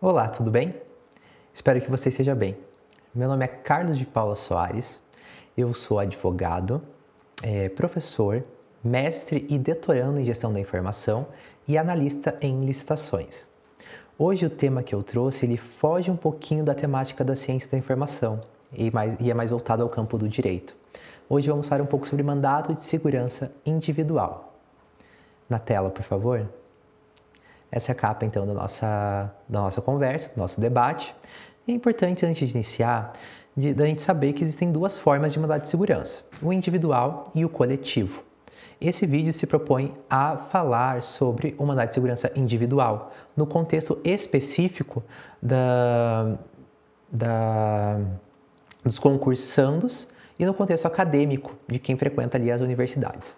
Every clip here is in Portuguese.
Olá, tudo bem? Espero que você esteja bem. Meu nome é Carlos de Paula Soares, eu sou advogado, professor, mestre e doutorando em gestão da informação e analista em licitações. Hoje o tema que eu trouxe ele foge um pouquinho da temática da ciência da informação e é mais voltado ao campo do direito. Hoje vamos falar um pouco sobre mandato de segurança individual. Na tela, por favor. Essa é a capa, então, da nossa conversa, do nosso debate. E é importante, antes de iniciar, da gente saber que existem duas formas de mandado de segurança, o individual e o coletivo. Esse vídeo se propõe a falar sobre o mandado de segurança individual, no contexto específico dos concursandos e no contexto acadêmico de quem frequenta ali as universidades.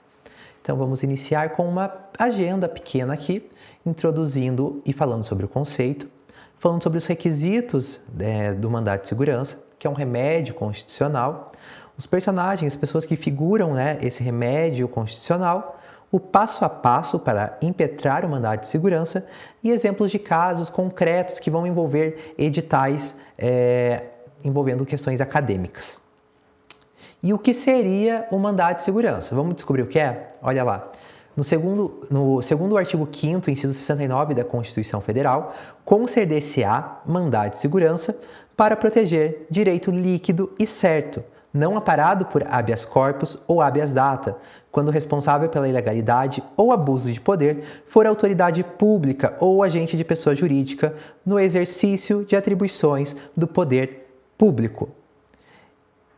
Então vamos iniciar com uma agenda pequena aqui, introduzindo e falando sobre o conceito, falando sobre os requisitos do mandato de segurança, que é um remédio constitucional, os personagens, as pessoas que figuram esse remédio constitucional, o passo a passo para impetrar o mandato de segurança e exemplos de casos concretos que vão envolver editais envolvendo questões acadêmicas. E o que seria o mandato de segurança? Vamos descobrir o que é? Olha lá. No segundo artigo 5º, inciso 69 da Constituição Federal, conceder-se-á mandado de segurança para proteger direito líquido e certo, não amparado por habeas corpus ou habeas data, quando o responsável pela ilegalidade ou abuso de poder for autoridade pública ou agente de pessoa jurídica no exercício de atribuições do poder público.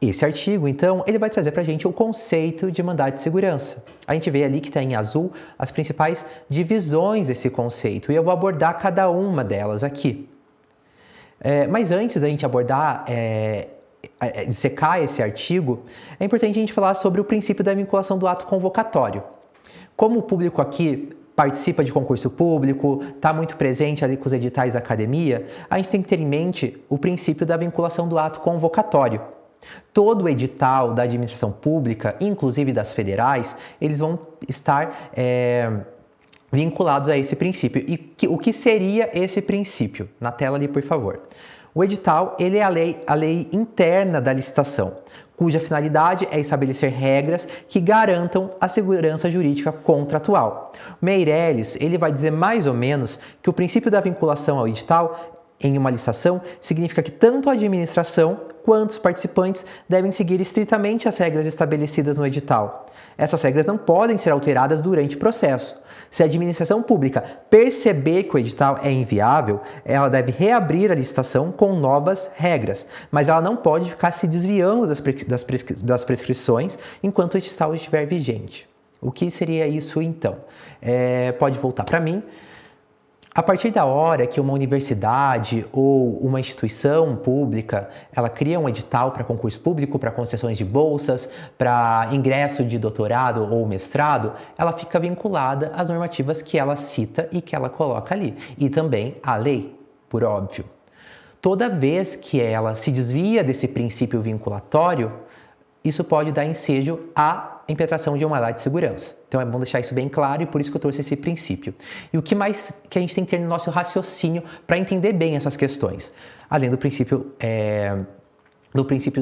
Esse artigo, então, ele vai trazer para a gente o conceito de mandado de segurança. A gente vê ali que está em azul as principais divisões desse conceito e eu vou abordar cada uma delas aqui. Mas antes da gente abordar, dissecar esse artigo, é importante a gente falar sobre o princípio da vinculação do ato convocatório. Como o público aqui participa de concurso público, está muito presente ali com os editais da academia, a gente tem que ter em mente o princípio da vinculação do ato convocatório. Todo o edital da administração pública, inclusive das federais, eles vão estar vinculados a esse princípio. E o que seria esse princípio? Na tela ali, por favor. O edital ele é a lei interna da licitação, cuja finalidade é estabelecer regras que garantam a segurança jurídica contratual. Meirelles ele vai dizer mais ou menos que o princípio da vinculação ao edital em uma licitação significa que tanto a administração quanto os participantes devem seguir estritamente as regras estabelecidas no edital. Essas regras não podem ser alteradas durante o processo. Se a administração pública perceber que o edital é inviável, ela deve reabrir a licitação com novas regras, mas ela não pode ficar se desviando das prescrições enquanto o edital estiver vigente. O que seria isso então? Pode voltar para mim. A partir da hora que uma universidade ou uma instituição pública, ela cria um edital para concurso público, para concessões de bolsas, para ingresso de doutorado ou mestrado, ela fica vinculada às normativas que ela cita e que ela coloca ali. E também à lei, por óbvio. Toda vez que ela se desvia desse princípio vinculatório, isso pode dar ensejo à impetração de um mandado de segurança. Então é bom deixar isso bem claro e por isso que eu trouxe esse princípio. E o que mais que a gente tem que ter no nosso raciocínio para entender bem essas questões? Além do princípio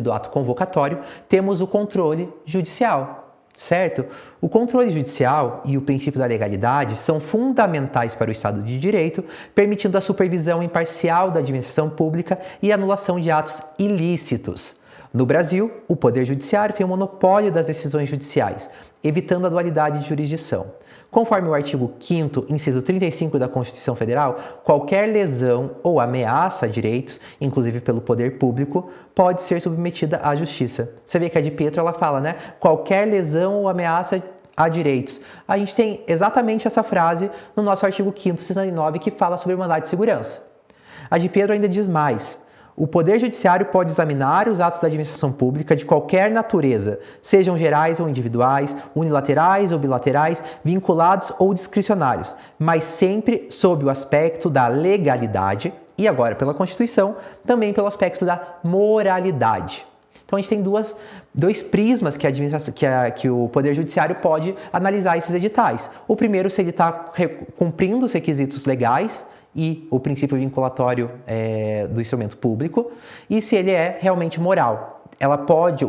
do ato convocatório, temos o controle judicial, certo? O controle judicial e o princípio da legalidade são fundamentais para o Estado de Direito, permitindo a supervisão imparcial da administração pública e a anulação de atos ilícitos. No Brasil, o Poder Judiciário tem o monopólio das decisões judiciais, evitando a dualidade de jurisdição. Conforme o artigo 5º, inciso 35 da Constituição Federal, qualquer lesão ou ameaça a direitos, inclusive pelo poder público, pode ser submetida à justiça. Você vê que a de Pietro ela fala, qualquer lesão ou ameaça a direitos. A gente tem exatamente essa frase no nosso artigo 5º, 69, que fala sobre o mandado de segurança. A de Pedro ainda diz mais. O Poder Judiciário pode examinar os atos da administração pública de qualquer natureza, sejam gerais ou individuais, unilaterais ou bilaterais, vinculados ou discricionários, mas sempre sob o aspecto da legalidade e agora pela Constituição, também pelo aspecto da moralidade. Então a gente tem dois prismas que o Poder Judiciário pode analisar esses editais. O primeiro, se ele está cumprindo os requisitos legais e o princípio vinculatório do instrumento público, e se ele é realmente moral.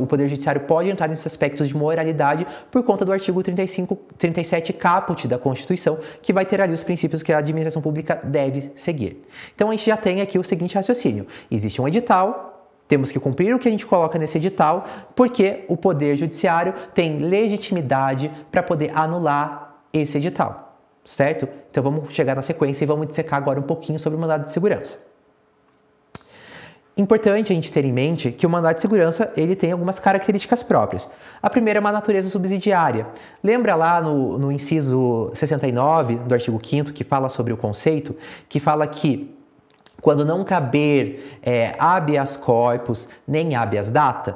O Poder Judiciário pode entrar nesses aspectos de moralidade por conta do artigo 37 caput da Constituição, que vai ter ali os princípios que a administração pública deve seguir. Então a gente já tem aqui o seguinte raciocínio: existe um edital, temos que cumprir o que a gente coloca nesse edital, porque o Poder Judiciário tem legitimidade para poder anular esse edital, certo? Então vamos chegar na sequência e vamos dissecar agora um pouquinho sobre o mandado de segurança. Importante a gente ter em mente que o mandado de segurança ele tem algumas características próprias. A primeira é uma natureza subsidiária. Lembra lá no inciso 69 do artigo 5º, que fala sobre o conceito, que fala que quando não caber habeas corpus nem habeas data?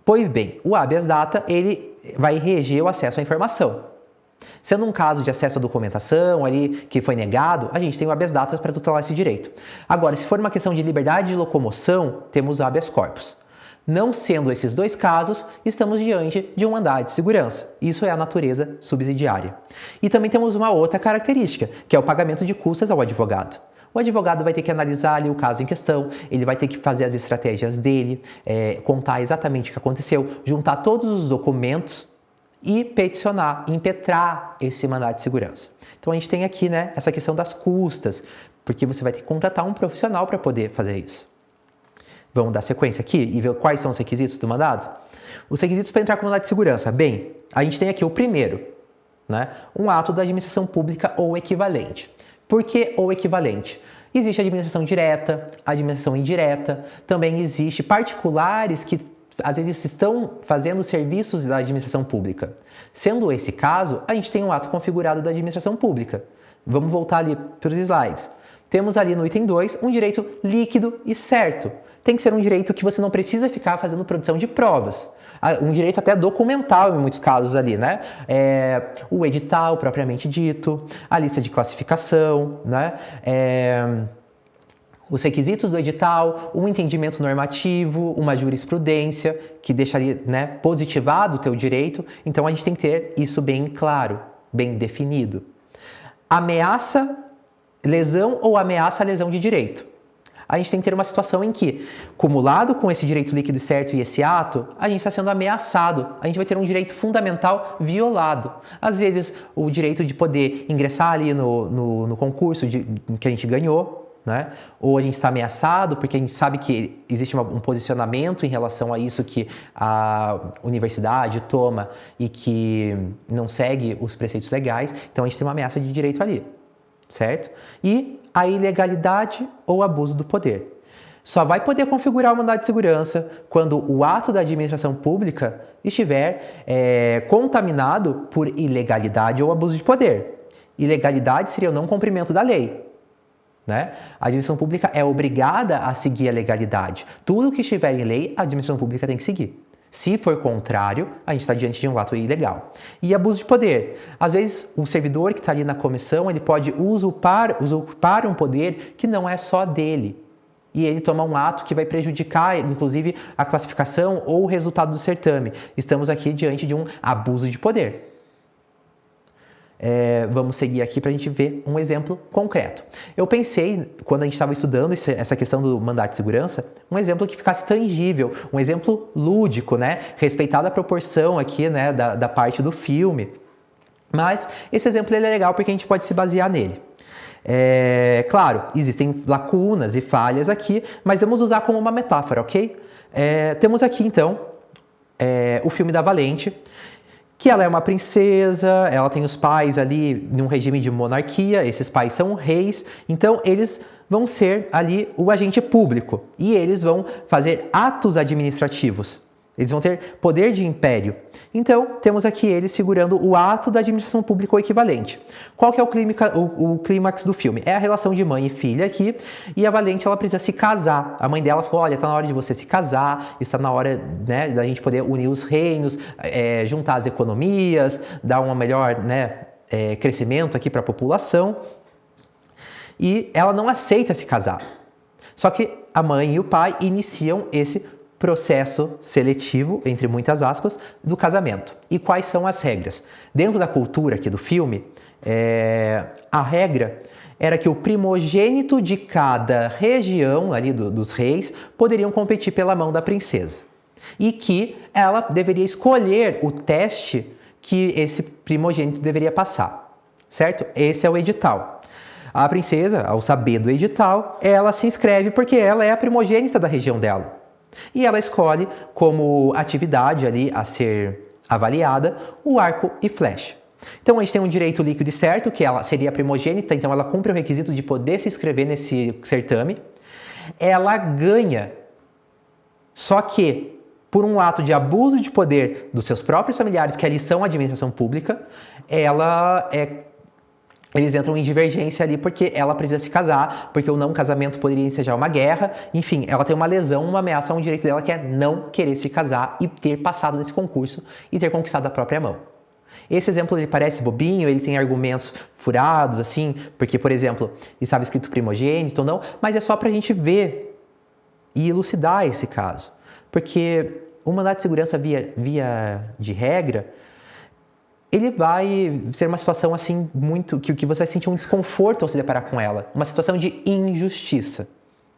Pois bem, o habeas data ele vai reger o acesso à informação. Sendo um caso de acesso à documentação ali que foi negado, a gente tem o habeas data para tutelar esse direito. Agora, se for uma questão de liberdade de locomoção, temos o habeas corpus. Não sendo esses dois casos, estamos diante de um mandado de segurança. Isso é a natureza subsidiária. E também temos uma outra característica, que é o pagamento de custas ao advogado. O advogado vai ter que analisar ali o caso em questão, ele vai ter que fazer as estratégias dele, contar exatamente o que aconteceu, juntar todos os documentos e peticionar, impetrar esse mandado de segurança. Então a gente tem aqui, né, essa questão das custas, porque você vai ter que contratar um profissional para poder fazer isso. Vamos dar sequência aqui e ver quais são os requisitos do mandado? Os requisitos para entrar com o mandado de segurança. Bem, a gente tem aqui o primeiro, né, um ato da administração pública ou equivalente. Por que ou equivalente? Existe a administração direta, a administração indireta, também existe particulares que às vezes estão fazendo serviços da administração pública. Sendo esse caso, a gente tem um ato configurado da administração pública. Vamos voltar ali para os slides. Temos ali no item 2 um direito líquido e certo. Tem que ser um direito que você não precisa ficar fazendo produção de provas. Um direito até documental em muitos casos ali, né? O edital propriamente dito, a lista de classificação, né? Os requisitos do edital, um entendimento normativo, uma jurisprudência que deixaria, né, positivado o teu direito. Então a gente tem que ter isso bem claro, bem definido. Ameaça, lesão ou ameaça à lesão de direito. A gente tem que ter uma situação em que, cumulado com esse direito líquido e certo e esse ato, a gente está sendo ameaçado, a gente vai ter um direito fundamental violado. Às vezes, o direito de poder ingressar ali no concurso que a gente ganhou, né? Ou a gente está ameaçado porque a gente sabe que existe um posicionamento em relação a isso que a universidade toma e que não segue os preceitos legais, então a gente tem uma ameaça de direito ali, certo? E a ilegalidade ou abuso do poder. Só vai poder configurar o mandado de segurança quando o ato da administração pública estiver contaminado por ilegalidade ou abuso de poder. Ilegalidade seria o não cumprimento da lei. Né? A administração pública é obrigada a seguir a legalidade. Tudo que estiver em lei, a administração pública tem que seguir. Se for contrário, a gente está diante de um ato ilegal. E abuso de poder. Às vezes, o servidor que está ali na comissão, ele pode usurpar um poder que não é só dele. E ele toma um ato que vai prejudicar, inclusive, a classificação ou o resultado do certame. Estamos aqui diante de um abuso de poder. Vamos seguir aqui para a gente ver um exemplo concreto. Eu pensei, quando a gente estava estudando essa questão do mandado de segurança, um exemplo que ficasse tangível, um exemplo lúdico, né? Respeitada a proporção aqui, né, da parte do filme. Mas esse exemplo ele é legal porque a gente pode se basear nele. Claro, existem lacunas e falhas aqui, mas vamos usar como uma metáfora, ok? Temos aqui, então, o filme da Valente, que ela é uma princesa, ela tem os pais ali num regime de monarquia, esses pais são reis, então eles vão ser ali o agente público e eles vão fazer atos administrativos. Eles vão ter poder de império. Então, temos aqui eles figurando o ato da administração pública ou equivalente. Qual que é o clímax do filme? É a relação de mãe e filha aqui, e a Valente ela precisa se casar. A mãe dela falou, olha, está na hora de você se casar, está na hora, né, da gente poder unir os reinos, juntar as economias, dar um melhor, né, crescimento aqui para a população. E ela não aceita se casar. Só que a mãe e o pai iniciam esse processo seletivo, entre muitas aspas, do casamento. E quais são as regras? Dentro da cultura aqui do filme, a regra era que o primogênito de cada região ali dos reis poderiam competir pela mão da princesa. E que ela deveria escolher o teste que esse primogênito deveria passar, certo? Esse é o edital. A princesa, ao saber do edital, ela se inscreve porque ela é a primogênita da região dela. E ela escolhe como atividade ali a ser avaliada o arco e flecha. Então a gente tem um direito líquido e certo, que ela seria a primogênita, então ela cumpre o requisito de poder se inscrever nesse certame. Ela ganha, só que por um ato de abuso de poder dos seus próprios familiares, que ali são a administração pública, eles entram em divergência ali porque ela precisa se casar, porque o não casamento poderia ensejar uma guerra. Enfim, ela tem uma lesão, uma ameaça a um direito dela que é não querer se casar e ter passado nesse concurso e ter conquistado a própria mão. Esse exemplo ele parece bobinho, ele tem argumentos furados, assim, porque, por exemplo, estava escrito primogênito ou não, mas é só para a gente ver e elucidar esse caso. Porque o mandado de segurança via de regra, ele vai ser uma situação assim muito que você vai sentir um desconforto ao se deparar com ela, uma situação de injustiça,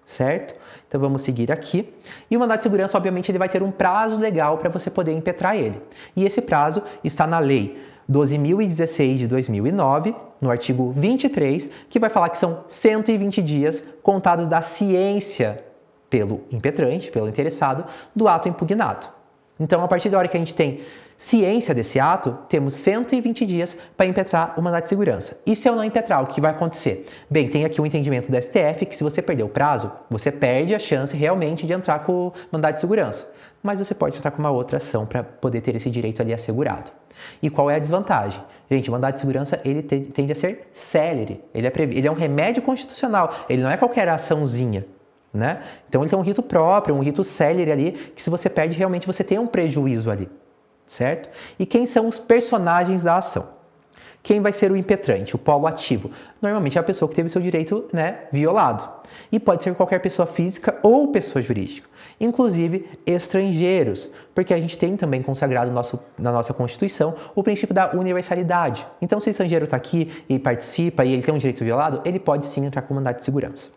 certo? Então vamos seguir aqui. E o mandado de segurança, obviamente, ele vai ter um prazo legal para você poder impetrar ele. E esse prazo está na Lei 12.016 de 2009, no artigo 23, que vai falar que são 120 dias contados da ciência pelo impetrante, pelo interessado, do ato impugnado. Então, a partir da hora que a gente tem ciência desse ato, temos 120 dias para impetrar o mandado de segurança. E se eu não impetrar, o que vai acontecer? Bem, tem aqui um entendimento da STF que se você perder o prazo, você perde a chance realmente de entrar com o mandado de segurança. Mas você pode entrar com uma outra ação para poder ter esse direito ali assegurado. E qual é a desvantagem? Gente, o mandado de segurança ele tende a ser célere. Ele é um remédio constitucional. Ele não é qualquer açãozinha, né? Então ele tem um rito próprio, um rito célere ali, que se você perde, realmente você tem um prejuízo ali. Certo? E quem são os personagens da ação? Quem vai ser o impetrante, o polo ativo? Normalmente é a pessoa que teve seu direito, né, violado. E pode ser qualquer pessoa física ou pessoa jurídica. Inclusive estrangeiros, porque a gente tem também consagrado na nossa Constituição o princípio da universalidade. Então, se o estrangeiro está aqui e participa e ele tem um direito violado, ele pode sim entrar com mandado de segurança.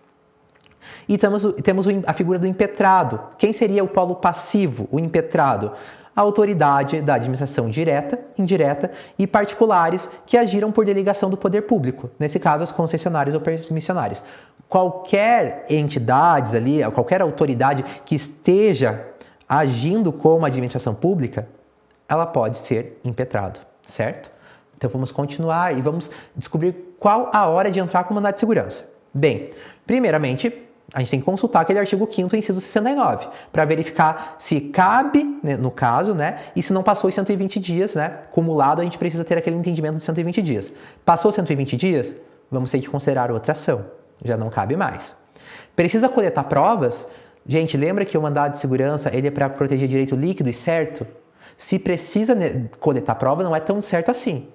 E temos a figura do impetrado. Quem seria o polo passivo, o impetrado? A autoridade da administração direta, indireta e particulares que agiram por delegação do poder público, nesse caso, as concessionárias ou permissionárias. Qualquer entidade ali, qualquer autoridade que esteja agindo como administração pública, ela pode ser impetrado, certo? Então vamos continuar e vamos descobrir qual a hora de entrar com o mandado de segurança. Bem, primeiramente, a gente tem que consultar aquele artigo 5º, inciso 69, para verificar se cabe, né, no caso, né, e se não passou os 120 dias, né, acumulado, a gente precisa ter aquele entendimento de 120 dias. Passou 120 dias, vamos ter que considerar outra ação, já não cabe mais. Precisa coletar provas? Gente, lembra que o mandado de segurança ele é para proteger direito líquido e certo? Se precisa, né, coletar prova, não é tão certo assim,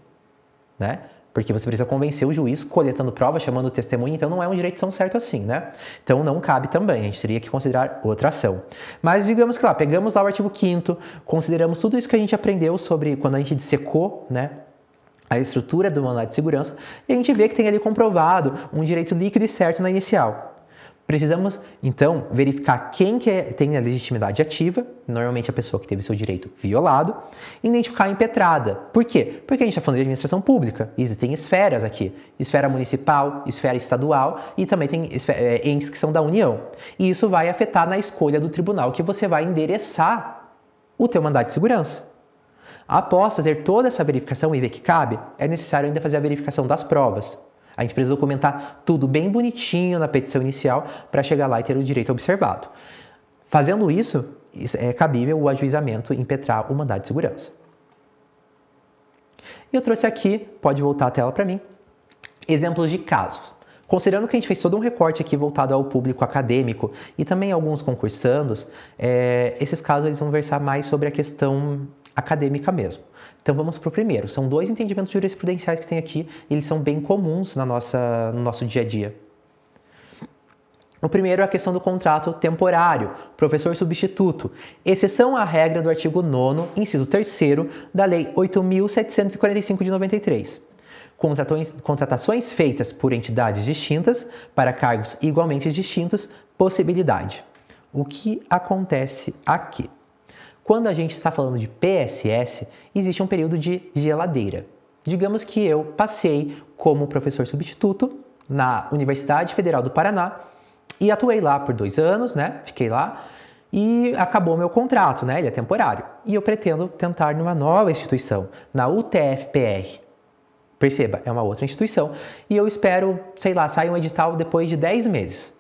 né? Porque você precisa convencer o juiz coletando prova, chamando o testemunha, então não é um direito tão certo assim, né? Então não cabe também, a gente teria que considerar outra ação. Mas digamos que lá, pegamos lá o artigo 5º, consideramos tudo isso que a gente aprendeu sobre quando a gente dissecou, né, a estrutura do mandado de segurança, e a gente vê que tem ali comprovado um direito líquido e certo na inicial. Precisamos, então, verificar quem tem a legitimidade ativa, normalmente a pessoa que teve seu direito violado, e identificar a impetrada. Por quê? Porque a gente está falando de administração pública, existem esferas aqui, esfera municipal, esfera estadual e também tem entes que são da União. E isso vai afetar na escolha do tribunal que você vai endereçar o teu mandado de segurança. Após fazer toda essa verificação e ver que cabe, é necessário ainda fazer a verificação das provas. A gente precisa documentar tudo bem bonitinho na petição inicial para chegar lá e ter o direito observado. Fazendo isso, é cabível o ajuizamento impetrar o mandado de segurança. E eu trouxe aqui, pode voltar a tela para mim, exemplos de casos. Considerando que a gente fez todo um recorte aqui voltado ao público acadêmico e também alguns concursandos, esses casos eles vão versar mais sobre a questão acadêmica mesmo. Então vamos para o primeiro. São dois entendimentos jurisprudenciais que tem aqui, e eles são bem comuns no nosso dia a dia. O primeiro é a questão do contrato temporário, professor substituto, exceção à regra do artigo 9º, inciso 3º, da Lei 8.745 de 93. Contratações feitas por entidades distintas para cargos igualmente distintos, possibilidade. O que acontece aqui? Quando a gente está falando de PSS, existe um período de geladeira. Digamos que eu passei como professor substituto na Universidade Federal do Paraná e atuei lá por 2 anos, né? Fiquei lá e acabou meu contrato, né? Ele é temporário. E eu pretendo tentar numa nova instituição, na UTFPR. Perceba, é uma outra instituição. E eu espero, sei lá, sair um edital depois de 10 meses.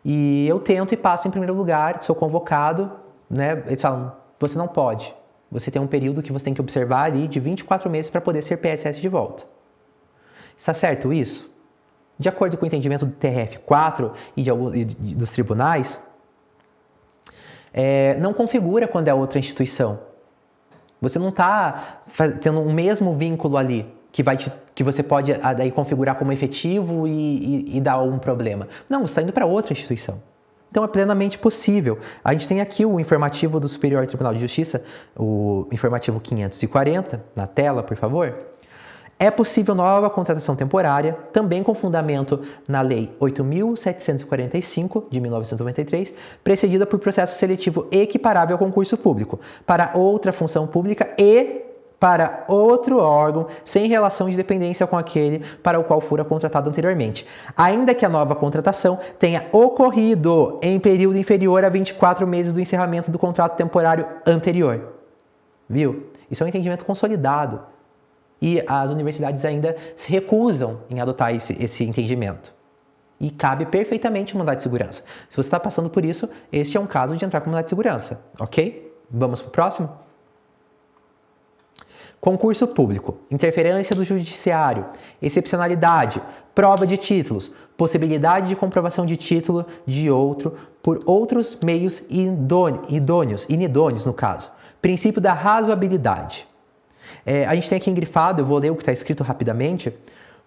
E eu tento e passo em primeiro lugar, sou convocado, né? Eles falam, você não pode. Você tem um período que você tem que observar ali de 24 meses para poder ser PSS de volta. Está certo isso? De acordo com o entendimento do TRF4 e dos tribunais, não configura quando é outra instituição. Você não está tendo um mesmo vínculo ali que você pode daí configurar como efetivo e dar algum problema. Não, você está indo para outra instituição. Então é plenamente possível. A gente tem aqui o informativo do Superior Tribunal de Justiça, o informativo 540, na tela, por favor. É possível nova contratação temporária, também com fundamento na Lei 8.745, de 1993, precedida por processo seletivo equiparável ao concurso público, para outra função pública e para outro órgão sem relação de dependência com aquele para o qual fora contratado anteriormente, ainda que a nova contratação tenha ocorrido em período inferior a 24 meses do encerramento do contrato temporário anterior. Viu? Isso é um entendimento consolidado. E as universidades ainda se recusam em adotar esse entendimento. E cabe perfeitamente um mandado de segurança. Se você está passando por isso, este é um caso de entrar com mandado de segurança, ok? Vamos para o próximo? Concurso público, interferência do judiciário, excepcionalidade, prova de títulos, possibilidade de comprovação de título de outro por outros meios inidôneos no caso. Princípio da razoabilidade. A gente tem aqui engrifado, eu vou ler o que está escrito rapidamente.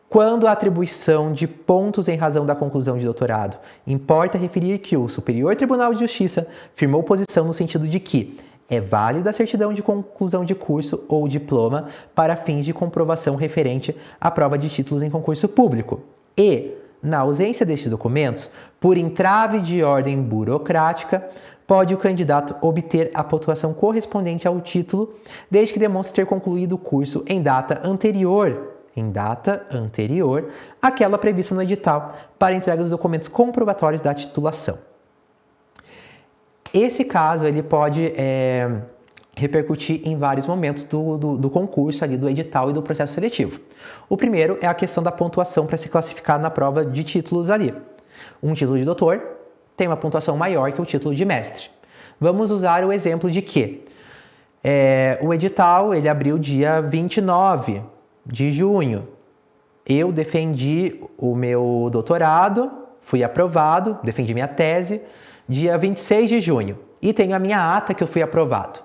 Quando a atribuição de pontos em razão da conclusão de doutorado, importa referir que o Superior Tribunal de Justiça firmou posição no sentido de que é válida a certidão de conclusão de curso ou diploma para fins de comprovação referente à prova de títulos em concurso público. E, na ausência destes documentos, por entrave de ordem burocrática, pode o candidato obter a pontuação correspondente ao título, desde que demonstre ter concluído o curso em data anterior àquela prevista no edital, para entrega dos documentos comprobatórios da titulação. Esse caso ele pode repercutir em vários momentos do concurso, ali, do edital e do processo seletivo. O primeiro é a questão da pontuação para se classificar na prova de títulos ali. Um título de doutor tem uma pontuação maior que o título de mestre. Vamos usar o exemplo de que o edital ele abriu dia 29 de junho. Eu defendi o meu doutorado, fui aprovado, defendi minha tese, dia 26 de junho. E tenho a minha ata que eu fui aprovado.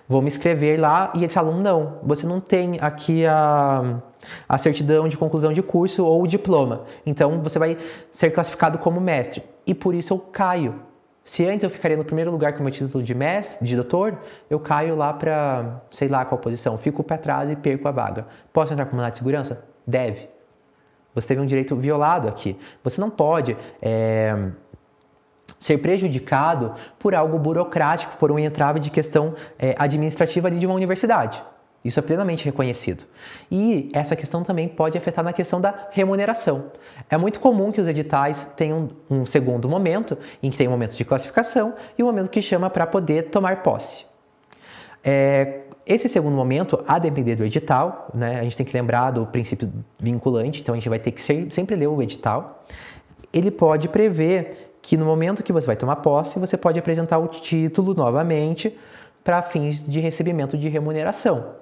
Vou me inscrever lá e eles falam, não, você não tem aqui a certidão de conclusão de curso ou o diploma. Então, você vai ser classificado como mestre. E por isso eu caio. Se antes eu ficaria no primeiro lugar com o meu título de mestre, de doutor, eu caio lá para, sei lá qual posição. Fico para trás e perco a vaga. Posso entrar com mandado de segurança? Deve. Você teve um direito violado aqui. Você não pode ser prejudicado por algo burocrático, por um entrave de questão administrativa ali de uma universidade. Isso é plenamente reconhecido. E essa questão também pode afetar na questão da remuneração. É muito comum que os editais tenham um segundo momento, em que tem um momento de classificação e um momento que chama para poder tomar posse. Esse segundo momento, a depender do edital, né, a gente tem que lembrar do princípio vinculante, então a gente vai ter que sempre ler o edital. Ele pode prever que no momento que você vai tomar posse, você pode apresentar o título novamente para fins de recebimento de remuneração.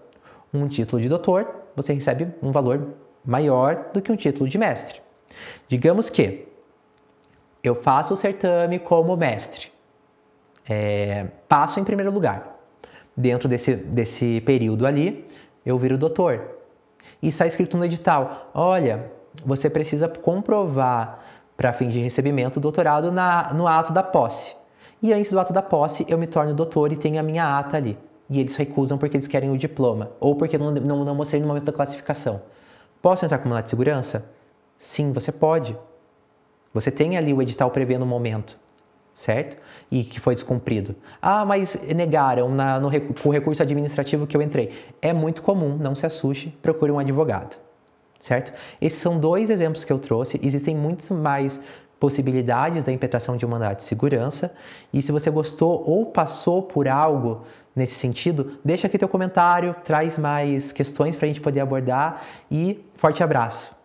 Um título de doutor, você recebe um valor maior do que um título de mestre. Digamos que eu faço o certame como mestre, passo em primeiro lugar. Dentro desse período ali, eu viro doutor. E está escrito no edital, olha, você precisa comprovar para fim de recebimento do doutorado no ato da posse. E antes do ato da posse, eu me torno doutor e tenho a minha ata ali. E eles recusam porque eles querem o diploma, ou porque não mostrei no momento da classificação. Posso entrar com mandado de segurança? Sim, você pode. Você tem ali o edital prevendo o momento, certo? E que foi descumprido. Ah, mas negaram com o recurso administrativo que eu entrei. É muito comum, não se assuste, procure um advogado, certo? Esses são 2 exemplos que eu trouxe, existem muito mais possibilidades da impetração de um mandado de segurança, e se você gostou ou passou por algo nesse sentido, deixa aqui teu comentário, traz mais questões para a gente poder abordar, e forte abraço!